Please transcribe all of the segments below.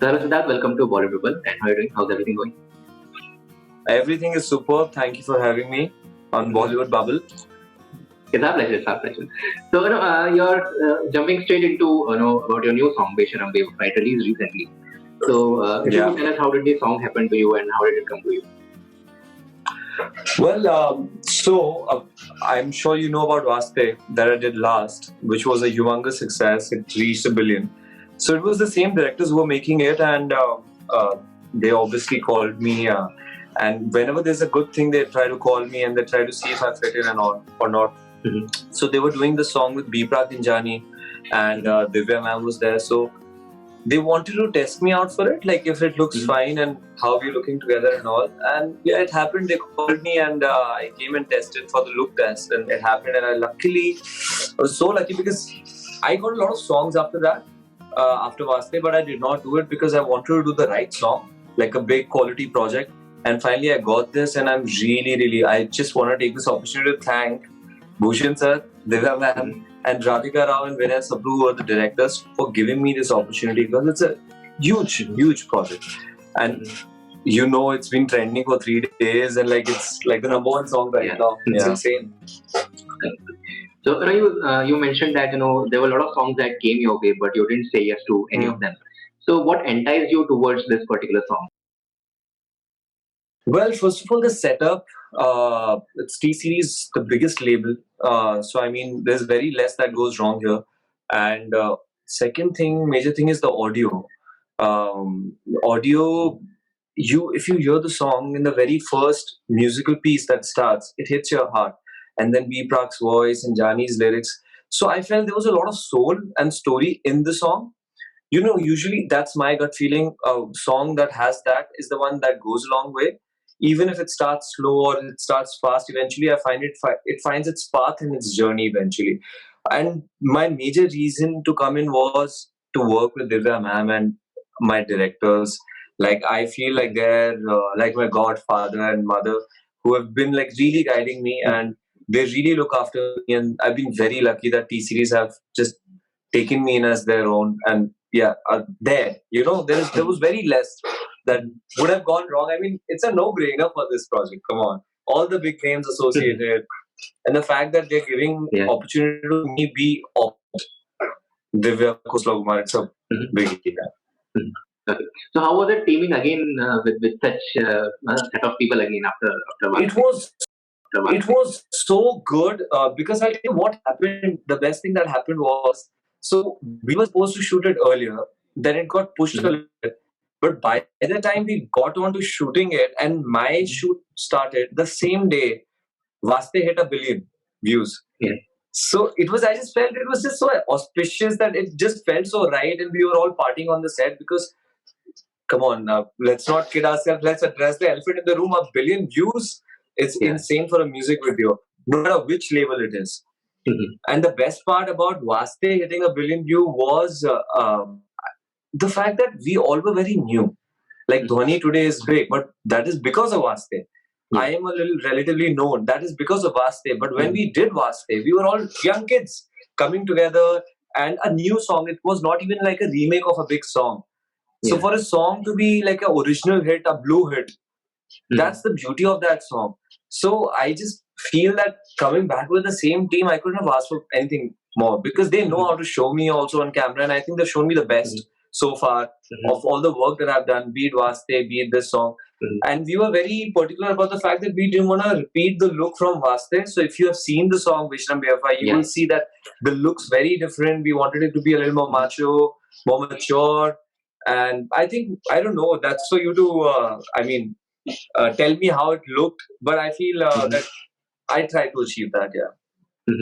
So hello Siddharth, welcome to Bollywood Bubble. And how are you doing? How's everything going? Everything is superb. Thank you for having me on Bollywood Bubble. It's our pleasure. It's our pleasure. So you're jumping straight into about your new song Besharam Babe, right? Released recently. So if you could tell us how did this song happen to you and how did it come to you? Well, I'm sure you know about Vaste that I did last, which was a humongous success. It reached 1 billion. So it was the same directors who were making it, and they obviously called me. And whenever there's a good thing, they try to call me and they try to see if I fit in and all or not. Mm-hmm. So they were doing the song with Biprak and Jani, and Divya ma'am was there. So they wanted to test me out for it, like if it looks fine and how we're looking together and all. And yeah, it happened. They called me and I came and tested for the look test, and it happened. And I was so lucky because I got a lot of songs after that, after Vaste, but I did not do it because I wanted to do the right song, like a big quality project. And finally I got this, and I'm really, I just want to take this opportunity to thank Bhushan sir, Divya ma'am, and Radhika Rao and Vinay Sabru, who are the directors, for giving me this opportunity, because it's a huge project. And it's been trending for 3 days, and it's like the number one song right now. It's insane. So you mentioned that there were a lot of songs that came your way, but you didn't say yes to any of them. So what enticed you towards this particular song? Well, first of all, the setup. It's T-Series, the biggest label. So I mean, there's very less that goes wrong here. And major thing is the audio. If you hear the song in the very first musical piece that starts, it hits your heart. And then Biprak's voice and Jani's lyrics. So I felt there was a lot of soul and story in the song. Usually that's my gut feeling. A song that has that is the one that goes a long way. Even if it starts slow or it starts fast, eventually I find it finds its path in its journey eventually. And my major reason to come in was to work with Divya ma'am and my directors. Like, I feel like they're like my godfather and mother, who have been really guiding me, and they really look after me. And I've been very lucky that T-Series have just taken me in as their own. And there was very less that would have gone wrong. I mean, it's a no-brainer for this project. Come on, all the big names associated, and the fact that they're giving opportunity to me be Divya Kuslakumar, it's a big deal. Okay. So how was it teaming again with such set of people again after one? It was so good because I tell you what happened. The best thing that happened was, so we were supposed to shoot it earlier, then it got pushed a little bit. But by the time we got on to shooting it and my shoot started, the same day, Vaste hit 1 billion views. Yeah. So I just felt it was just so auspicious that it just felt so right, and we were all partying on the set because, come on, let's not kid ourselves. Let's address the elephant in the room. 1 billion views. It's insane for a music video, no matter which label it is. And the best part about Vaste hitting 1 billion view was the fact that we all were very new. Like Dhwani today is big, but that is because of Vaste. I am a little relatively known. That is because of Vaste. But when we did Vaste, we were all young kids coming together, and a new song. It was not even like a remake of a big song. So for a song to be like an original hit, a blue hit, that's the beauty of that song. So I just feel that coming back with the same team, I couldn't have asked for anything more, because they know how to show me also on camera, and I think they've shown me the best so far of all the work that I've done, be it Vaste, be it this song. And we were very particular about the fact that we didn't want to repeat the look from Vaste. So if you have seen the song Besharam Babe, you will see that the look's very different. We wanted it to be a little more macho, more mature. And I think, I don't know, that's for you to, tell me how it looked. But I feel that I tried to achieve that,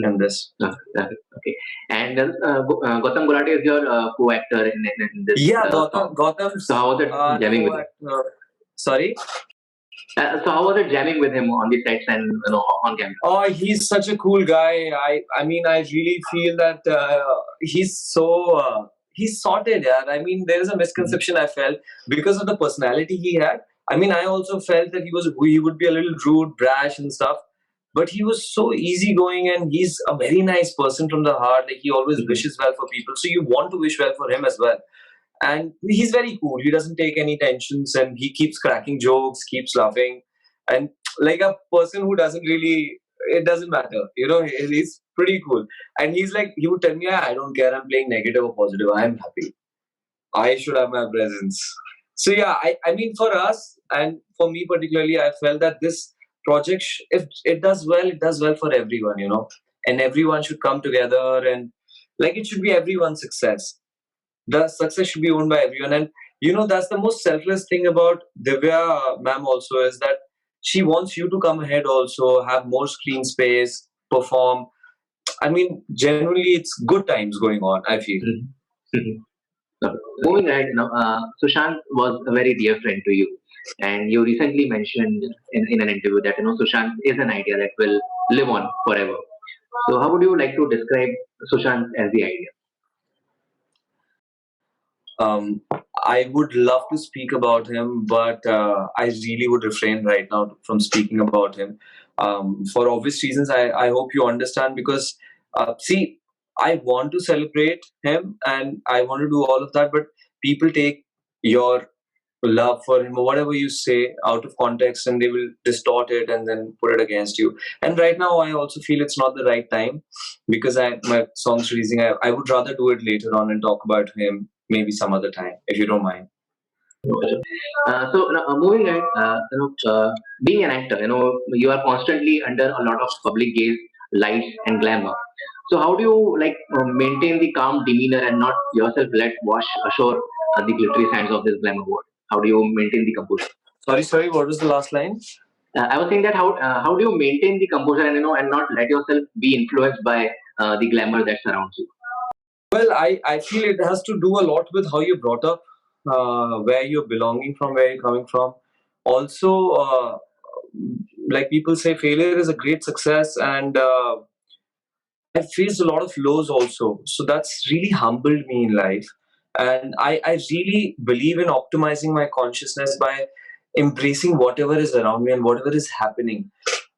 in this. Okay. And Gautam Gulati is your co-actor in this. Yeah, Gautam. So how was it jamming with him? Sorry? So how was it jamming with him on the sets and on camera? Oh, he's such a cool guy. I really feel that he's so he's sorted. Yeah, I mean, there is a misconception I felt because of the personality he had. I mean, I also felt that he would be a little rude, brash, and stuff. But he was so easygoing, and he's a very nice person from the heart. Like, he always wishes well for people. So you want to wish well for him as well. And he's very cool. He doesn't take any tensions, and he keeps cracking jokes, keeps laughing, and like a person who doesn't really, it doesn't matter, he's pretty cool. And he's like, he would tell me, I don't care, I'm playing negative or positive, I'm happy, I should have my presence. So yeah, I mean, for us and for me particularly, I felt that this project, if it does well, it does well for everyone, and everyone should come together, and like it should be everyone's success. The success should be owned by everyone. And that's the most selfless thing about Divya ma'am also, is that she wants you to come ahead also, have more screen space, perform. I mean, generally, it's good times going on, I feel. So, moving ahead, Sushant was a very dear friend to you, and you recently mentioned in an interview that Sushant is an idea that will live on forever. So, how would you like to describe Sushant as the idea? I would love to speak about him, but I really would refrain right now from speaking about him. For obvious reasons, I hope you understand, because, see, I want to celebrate him and I want to do all of that, but people take your love for him or whatever you say out of context, and they will distort it and then put it against you. And right now, I also feel it's not the right time, because my song's releasing. I would rather do it later on and talk about him maybe some other time, if you don't mind. Moving ahead, being an actor, you are constantly under a lot of public gaze, lights, and glamour. So, how do you maintain the calm demeanor and not yourself let wash ashore the glittery sands of this glamour world? How do you maintain the composure? Sorry, what was the last line? I was saying that how do you maintain the composure and and not let yourself be influenced by the glamour that surrounds you? Well, I feel it has to do a lot with how you're brought up, where you're belonging from, where you're coming from. Also, like people say, failure is a great success, and I've faced a lot of lows also. So that's really humbled me in life. And I really believe in optimizing my consciousness by embracing whatever is around me and whatever is happening.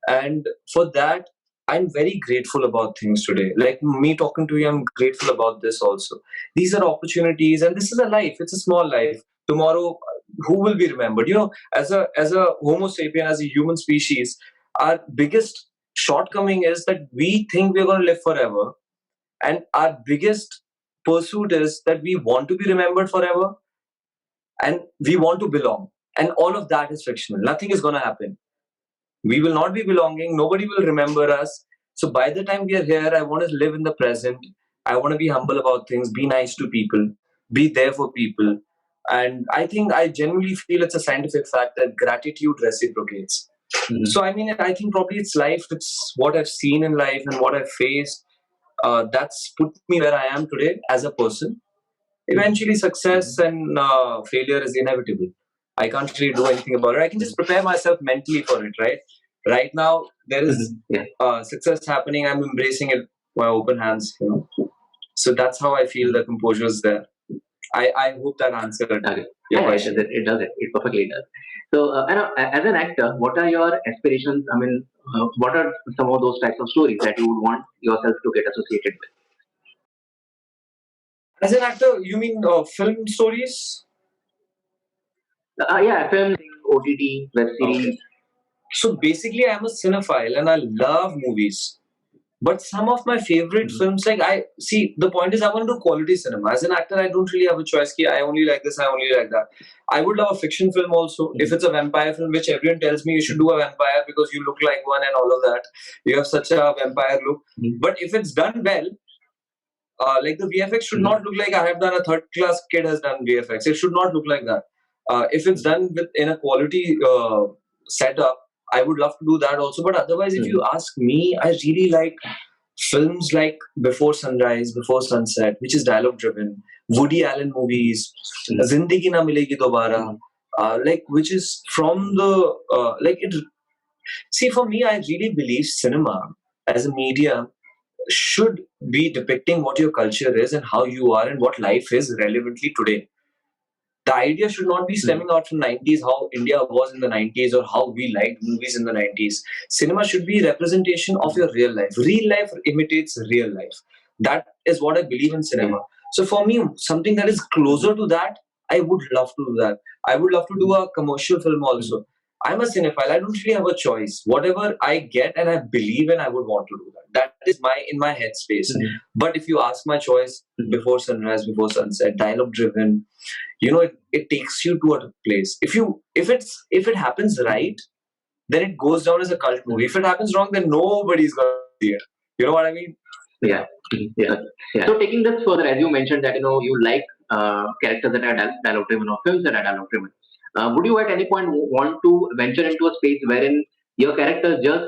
And for that, I'm very grateful about things today. Like me talking to you, I'm grateful about this also. These are opportunities, and this is a life. It's a small life. Tomorrow, who will be remembered? As a Homo sapien, as a human species, our biggest shortcoming is that we think we're going to live forever, and our biggest pursuit is that we want to be remembered forever, and we want to belong. And all of that is fictional. Nothing is going to happen. We will not be belonging. Nobody will remember us. So by the time we are here, I want to live in the present. I want to be humble about things, be nice to people, be there for people. And I think I genuinely feel it's a scientific fact that gratitude reciprocates. Mm-hmm. So, I mean, I think probably it's life. It's what I've seen in life and what I've faced. That's put me where I am today as a person. Eventually, success and failure is inevitable. I can't really do anything about it. I can just prepare myself mentally for it, right? Right now, there is success happening. I'm embracing it with my open hands. So that's how I feel the composure is there. I hope that answered your question. It does. It perfectly does. So, as an actor, what are your aspirations? I mean, what are some of those types of stories that you would want yourself to get associated with? As an actor, you mean film stories? Yeah, film, OTT, web series. Okay. So basically, I'm a cinephile and I love movies. But some of my favorite films, like the point is I want to do quality cinema. As an actor, I don't really have a choice. I only like this, I only like that. I would love a fiction film also. If it's a vampire film, which everyone tells me you should do a vampire because you look like one and all of that. You have such a vampire look. But if it's done well, like the VFX should not look like I have done a third class kid has done VFX. It should not look like that. If it's done in a quality setup, I would love to do that also. But otherwise, if you ask me, I really like films like Before Sunrise, Before Sunset, which is dialogue driven. Woody Allen movies, Zindagi Na Milegi Dobara, which is from the See, for me, I really believe cinema as a medium should be depicting what your culture is and how you are and what life is relevantly today. The idea should not be stemming out from 90s, how India was in the 90s or how we liked movies in the 90s. Cinema should be representation of your real life. Real life imitates real life. That is what I believe in cinema. So for me, something that is closer to that, I would love to do that. I would love to do a commercial film also. I'm a cinephile. I don't really have a choice. Whatever I get and I believe in, I would want to do that. That is in my headspace. But if you ask my choice, before sunrise, before sunset, dialogue driven, it takes you to a place. If it happens right, then it goes down as a cult movie. If it happens wrong, then nobody's gonna see it. You know what I mean? Yeah, yeah, yeah. So taking this further, as you mentioned that you like characters that are dialogue driven or films that are dialogue driven. Would you at any point want to venture into a space wherein your character just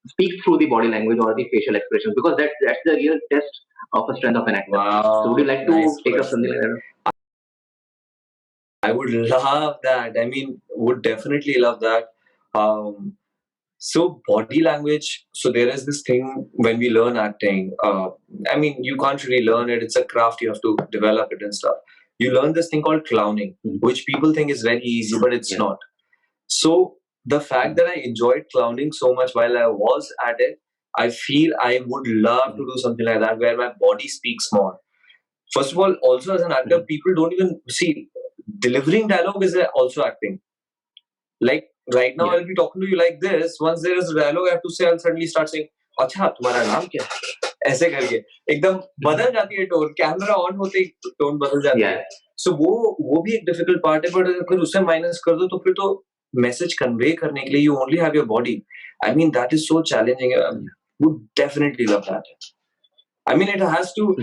speaks through the body language or the facial expressions? Because that's the real test of a strength of an actor. Wow, so would you like to nice take up question. something like that? I would love that. I mean, would definitely love that. So body language. So there is this thing when we learn acting. I mean, you can't really learn it. It's a craft. You have to develop it and stuff. You learn this thing called clowning, which people think is very easy, but it's not. So the fact that I enjoyed clowning so much while I was at it, I feel I would love to do something like that where my body speaks more. First of all, also as an actor, people don't even see delivering dialogue is also acting. Like right now, I'll be talking to you like this. Once there is a dialogue I have to say, I'll suddenly start saying, "अच्छा तुम्हारा नाम क्या है?" ऐसे करके एकदम बदल जाती है टोन. कैमरा ऑन होते ही टोन बदल जाती है. So वो भी एक डिफिकल्ट पार्ट है. बट अगर उसे माइनस कर दो तो फिर तो मैसेज कन्वे करने के लिए you only have your body. I mean that is so challenging. Would definitely love that. I mean it has to.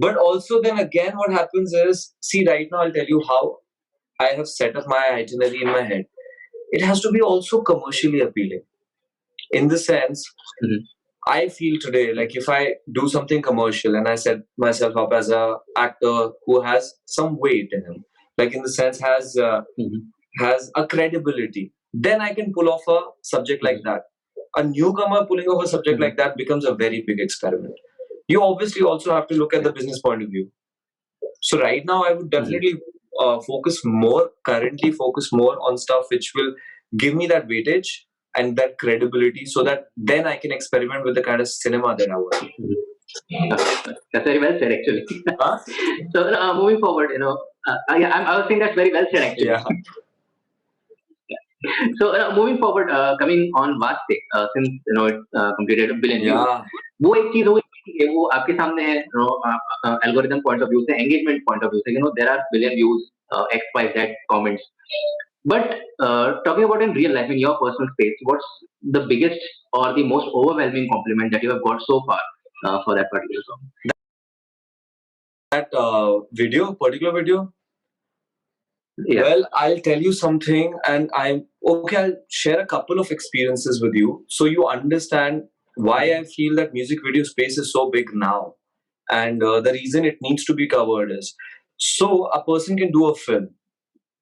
But also then again what happens is, see right now I'll tell you how I have set up my itinerary in my head. It has to be also commercially appealing. In the sense, I feel today, like if I do something commercial and I set myself up as a actor who has some weight in him, like in the sense has a credibility, then I can pull off a subject like that. A newcomer pulling off a subject like that becomes a very big experiment. You obviously also have to look at the business point of view. So right now, I would definitely focus more on stuff which will give me that weightage and that credibility, so that then I can experiment with the kind of cinema that I want. That's very well said, actually. So moving forward, I was saying that's very well said, actually. Yeah. So moving forward, coming on Vaste, since it completed 1 billion views, वो एक चीज होगी वो आपके सामने है algorithm point of view से, engagement point of view से, there are billion views, X, Y, Z comments. But talking about in real life, in your personal space, what's the biggest or the most overwhelming compliment that you have got so far for that particular song? That particular video? Yeah. Well, I'll tell you something, and I'll share a couple of experiences with you so you understand why I feel that music video space is so big now. And the reason it needs to be covered is, so a person can do a film.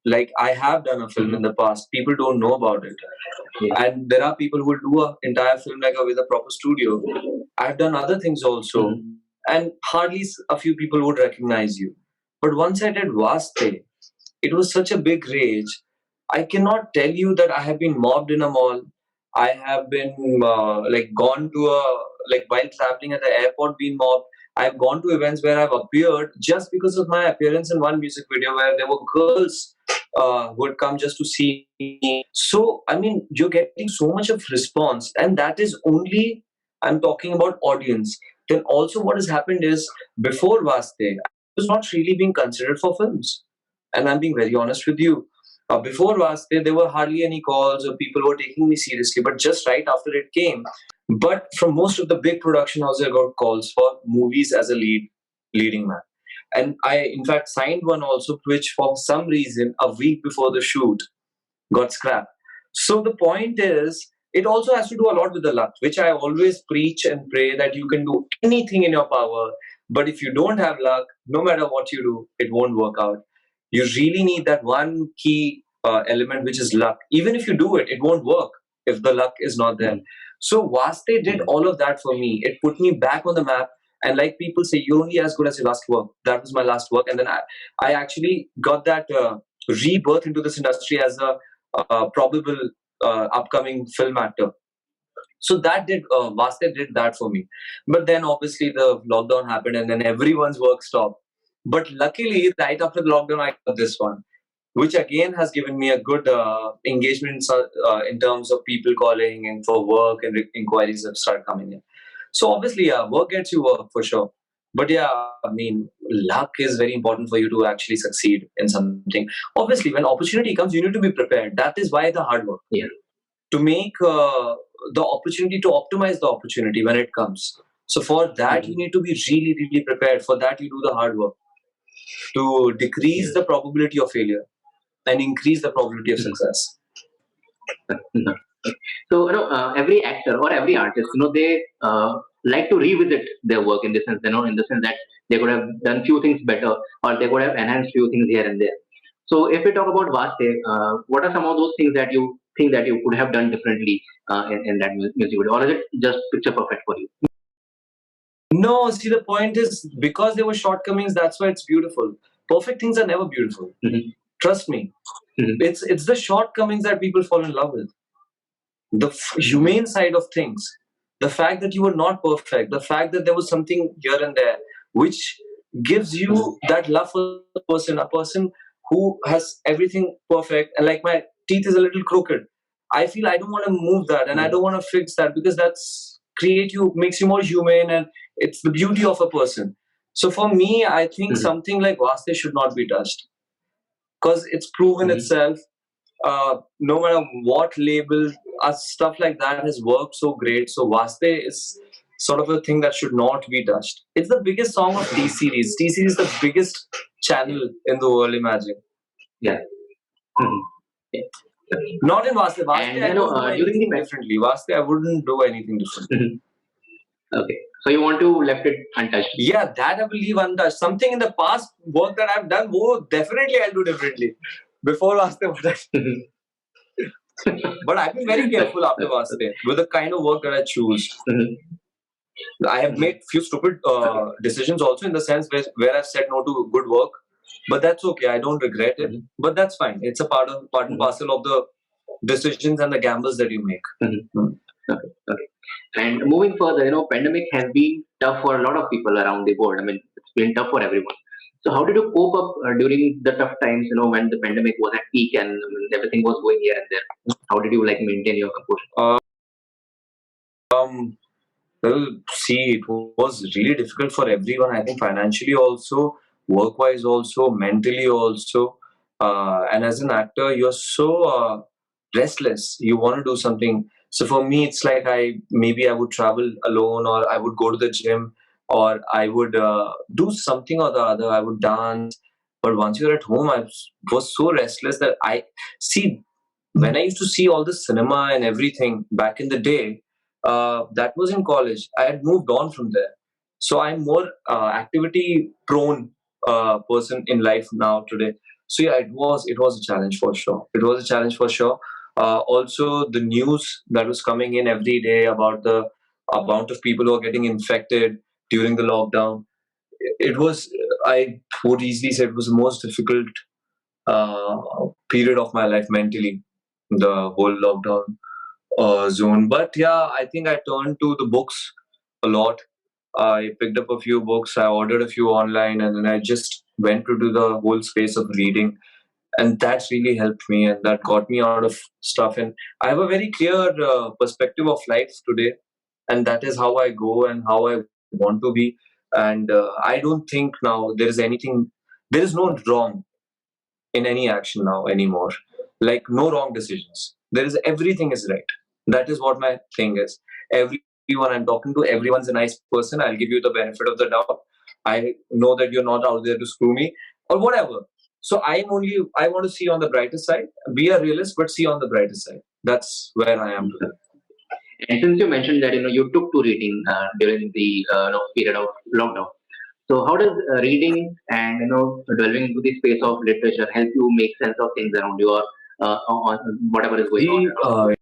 Like I have done a film in the past. People don't know about it. And there are people who will do an entire film with a proper studio. I've done other things also. And hardly a few people would recognize you. But once I did Vaste, it was such a big rage. I cannot tell you that I have been mobbed in a mall. I have been gone to while traveling at the airport, been mobbed. I've gone to events where I've appeared just because of my appearance in one music video where there were girls who had come just to see me. So, I mean, you're getting so much of response, and that is only, I'm talking about audience. Then also what has happened is, before Vaste, I was not really being considered for films. And I'm being very honest with you. Before Vaste, there were hardly any calls or people were taking me seriously. But just right after it came, but from most of the big production houses, I got calls for movies as a leading man. And I, in fact, signed one also, which for some reason, a week before the shoot, got scrapped. So the point is, it also has to do a lot with the luck, which I always preach and pray that you can do anything in your power. But if you don't have luck, no matter what you do, it won't work out. You really need that one key element, which is luck. Even if you do it, it won't work if the luck is not there. So Vaste did all of that for me. It put me back on the map. And like people say, you're only as good as your last work. That was my last work. And then I actually got that rebirth into this industry as a probable upcoming film actor. So that did, Vaste did that for me. But then obviously the lockdown happened and then everyone's work stopped. But luckily, right after the lockdown, I got this one, which again has given me a good engagement in terms of people calling in for work and inquiries have started coming in. So obviously, yeah, work gets you work for sure. But yeah, I mean, luck is very important for you to actually succeed in something. Obviously, when opportunity comes, you need to be prepared. That is why the hard work. Yeah. To make the opportunity, to optimize the opportunity when it comes. So for that, you need to be really, really prepared. For that, you do the hard work to decrease the probability of failure and increase the probability of success. So every actor or every artist, they like to revisit their work in the sense, in the sense that they could have done few things better or they could have enhanced few things here and there. So if we talk about Vaste, what are some of those things that you think that you could have done differently in that music video, or is it just picture perfect for you? No, see, the point is because there were shortcomings, that's why it's beautiful. Perfect things are never beautiful. Mhm. Trust me. Mhm. It's the shortcomings that people fall in love with. The humane side of things, the fact that you were not perfect, the fact that there was something here and there, which gives you that love for the person, a person who has everything perfect, and like my teeth is a little crooked. I feel I don't want to move that, and I don't want to fix that because that's create you makes you more human, and it's the beauty of a person. So for me, I think something like Vaste should not be touched because it's proven itself. No matter what label, stuff like that has worked so great. So Vaste is sort of a thing that should not be touched. It's the biggest song of T series. T series is the biggest channel in the world. Imagine. Yeah. Mhm. Yeah. Not in Vaste. Vaste, And I don't do during anything the differently. Vaste, I wouldn't do anything different. Okay, so you want to left it untouched? Yeah, that I will leave untouched. Something in the past work that I've done, definitely I'll do differently. Before Vaste, what I but I've been very careful after Vaste with the kind of work that I choose. I have made few stupid decisions also in the sense where I've said no to good work, but that's okay. I don't regret it. But that's fine. It's a part and parcel of the decisions and the gambles that you make. Okay, okay. And moving further, pandemic has been tough for a lot of people around the world. I mean, it's been tough for everyone. So how did you cope up during the tough times? When the pandemic was at peak and everything was going here and there. How did you maintain your composure? Well, see, it was really difficult for everyone. I think financially also, work-wise also, mentally also. And as an actor, you're so restless. You want to do something. So for me, it's like I would travel alone, or I would go to the gym, or I would do something or the other. I would dance. But once you're at home, I was so restless that I see when I used to see all the cinema and everything back in the day. That was in college. I had moved on from there. So I'm more activity prone person in life now today. So yeah, it was a challenge for sure. It was a challenge for sure. Also, the news that was coming in every day about the amount of people who are getting infected during the lockdown. It was, I would easily say, it was the most difficult uh, period of my life mentally. The whole lockdown zone. But yeah, I think I turned to the books a lot. I picked up a few books, I ordered a few online, and then I just went to do the whole space of reading. And that's really helped me, and that got me out of stuff. And I have a very clear perspective of life today, and that is how I go and how I want to be. And I don't think now there is no wrong in any action now anymore. Like no wrong decisions. There is everything is right. That is what my thing is. Everyone I'm talking to, everyone's a nice person. I'll give you the benefit of the doubt. I know that you're not out there to screw me or whatever. So I want to see on the brighter side. Be a realist, but see on the brighter side. That's where I am today. And since you mentioned that you took to reading during the period of lockdown, so how does reading and delving into the space of literature help you make sense of things around you or on whatever is going on around?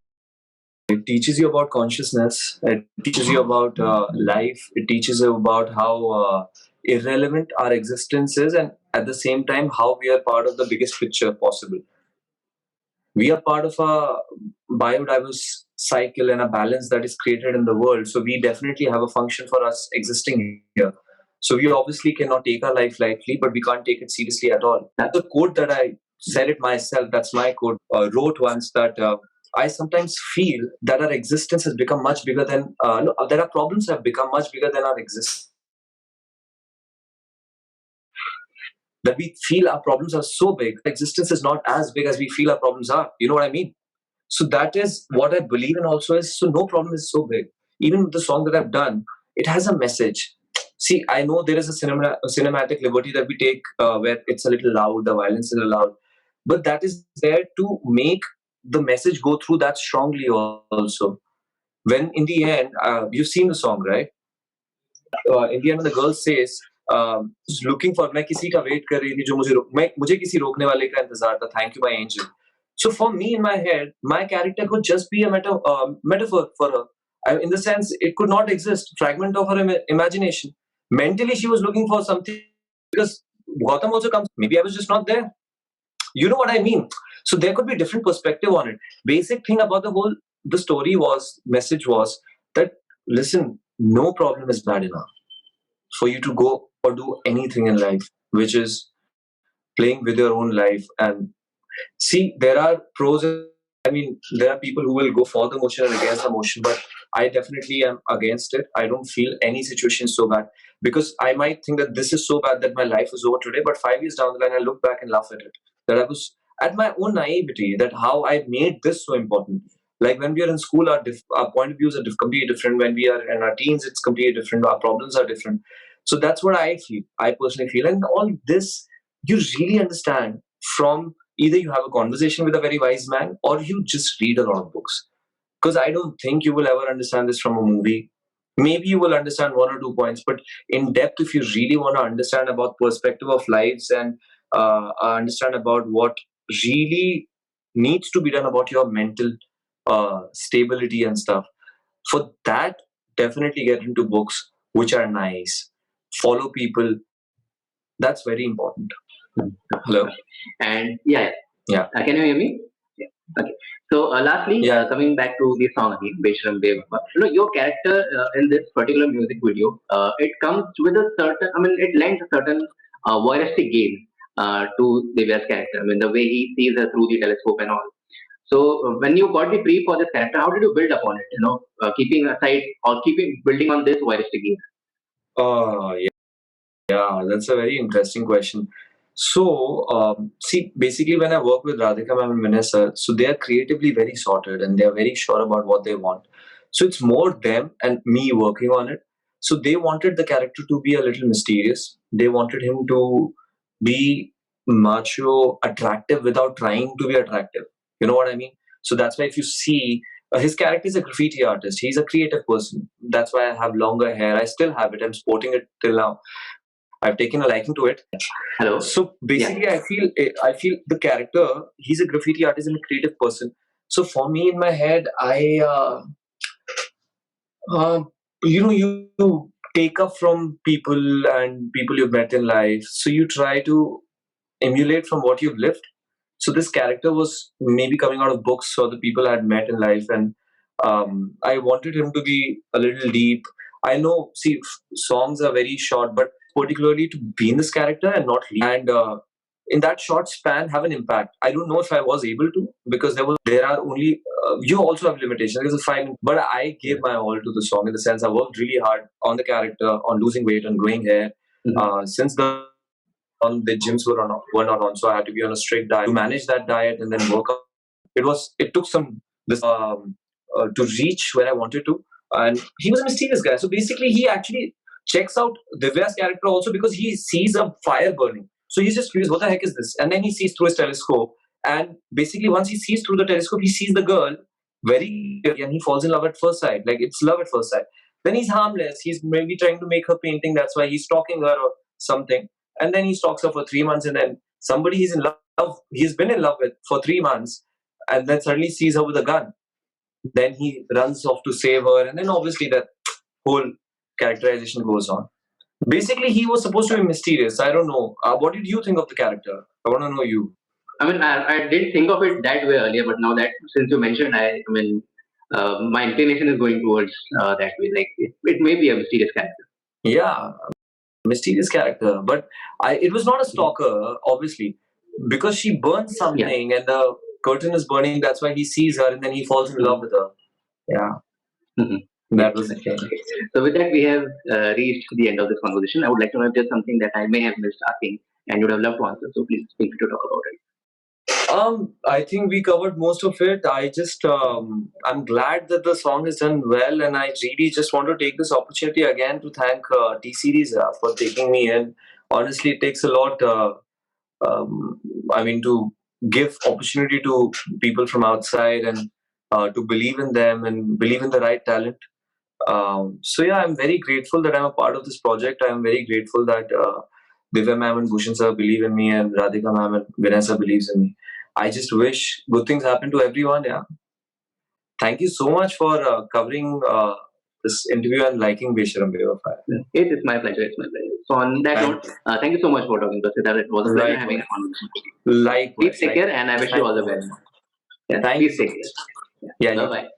It teaches you about consciousness. It teaches you about life. It teaches you about how irrelevant our existence is, and at the same time, how we are part of the biggest picture possible. We are part of a biodiverse cycle and a balance that is created in the world. So we definitely have a function for us existing here. So we obviously cannot take our life lightly, but we can't take it seriously at all. That's a quote that I said it myself. That's my quote. Wrote once that I sometimes feel that our existence has become much bigger than, no, that our problems have become much bigger than our existence. That we feel our problems are so big, existence is not as big as we feel our problems are. You know what I mean? So that is what I believe in also is, so no problem is so big. Even with the song that I've done, it has a message. See, I know there is a cinematic liberty that we take where it's a little loud, the violence is loud, but that is there to make the message go through that strongly also. When in the end, you've seen the song, right? In the end, when the girl says, looking for, मैं किसी का wait कर रही थी जो मुझे किसी रोकने वाले का इंतजार था, thank you my angel. So for me in my head, my character could just be a metaphor for her. In the sense, it could not exist, fragment of her imagination. Mentally, she was looking for something because Gautam also comes. Maybe I was just not there. You know what I mean? So there could be different perspective on it. Basic thing about the story message was that, listen, no problem is bad enough for you to go or do anything in life, which is playing with your own life. And see, there are pros. I mean, there are people who will go for the motion and against the motion, but I definitely am against it. I don't feel any situation so bad because I might think that this is so bad that my life is over today, but 5 years down the line, I look back and laugh at it. That I was at my own naivety, that how I made this so important. Like when we are in school, our point of views are completely different. When we are in our teens, it's completely different. Our problems are different. So that's what I feel. I personally feel. And all this, you really understand from either you have a conversation with a very wise man or you just read a lot of books. Because I don't think you will ever understand this from a movie. Maybe you will understand 1 or 2 points, but in depth, if you really want to understand about perspective of lives and understand about what really needs to be done about your mental stability and stuff, for that, definitely get into books which are nice. Follow people. That's very important. Hello. And yeah, Yeah. can you hear me? Yeah. Okay. So lastly, Yeah. coming back to the song again, Besharam Dev, your character in this particular music video, it comes with a certain, I mean, it lends a certain voyeuristic gaze to Divya's character. I mean, the way he sees her through the telescope and all. So when you got the brief for this character, how did you build upon it? Keeping aside or keeping building on this voyeuristic gaze. Yeah. Yeah, that's a very interesting question. So, see, basically, when I work with Radhika ma'am and Vanessa, so they are creatively very sorted and they are very sure about what they want. So it's more them and me working on it. So they wanted the character to be a little mysterious. They wanted him to be macho, attractive without trying to be attractive. You know what I mean? So that's why if you see, his character is a graffiti artist. He's a creative person. That's why I have longer hair. I still have it. I'm sporting it till now. I've taken a liking to it. Hello. So basically, yeah. I feel the character. He's a graffiti artist and a creative person. So for me, in my head, you take up from people and people you've met in life. So you try to emulate from what you've lived. So this character was maybe coming out of books or the people I had met in life, and I wanted him to be a little deep. I know, see, songs are very short, but particularly to be in this character and not leave. And in that short span, have an impact. I don't know if I was able to because there are only you also have limitations. There's a 5 minutes, but I gave my all to the song in the sense I worked really hard on the character, on losing weight and growing hair. Since the gyms were not on, so I had to be on a strict diet to manage that diet and then work out. It took some this to reach where I wanted to, and he was a mysterious guy. So basically, he actually checks out Divya's character also because he sees a fire burning. So he's just curious, what the heck is this? And then he sees through his telescope, and basically, once he sees through the telescope, he sees the girl very clearly, and he falls in love at first sight. Like it's love at first sight. Then he's harmless. He's maybe trying to make her painting. That's why he's stalking her or something. And then he stalks her for 3 months, and then somebody he's in love, he's been in love with for 3 months, and then suddenly sees her with a gun. Then he runs off to save her, and then obviously that whole characterization goes on. Basically, he was supposed to be mysterious. I don't know. What did you think of the character? I want to know you. I mean, I didn't think of it that way earlier, but now that since you mentioned, I mean, my inclination is going towards that way. Like it may be a mysterious character. Yeah. mysterious character. But it was not a stalker, obviously, because she burns something and the curtain is burning. That's why he sees her and then he falls in love with her. Yeah. That was the case. So with that, we have reached the end of this conversation. I would like to know if there's something that I may have missed asking and you would have loved to answer. So please feel free to talk about it. I think we covered most of it. I'm glad that the song is done well, and I really just want to take this opportunity again to thank T Series for taking me in. Honestly, it takes a lot. To give opportunity to people from outside and to believe in them and believe in the right talent. I'm very grateful that I'm a part of this project. I'm very grateful that Divya ma'am and Bhushan sir believe in me and Radhika ma'am and Vinay believes in me. I just wish good things happen to everyone. Yeah. Thank you so much for covering this interview and liking Besharam Bewafai. It's my pleasure. It's my pleasure. So on that note, thank you so much for talking to us. It was a pleasure having a conversation with you. Likewise. Please take care and I wish you all the best. Yeah, please take care. Yeah, bye-bye.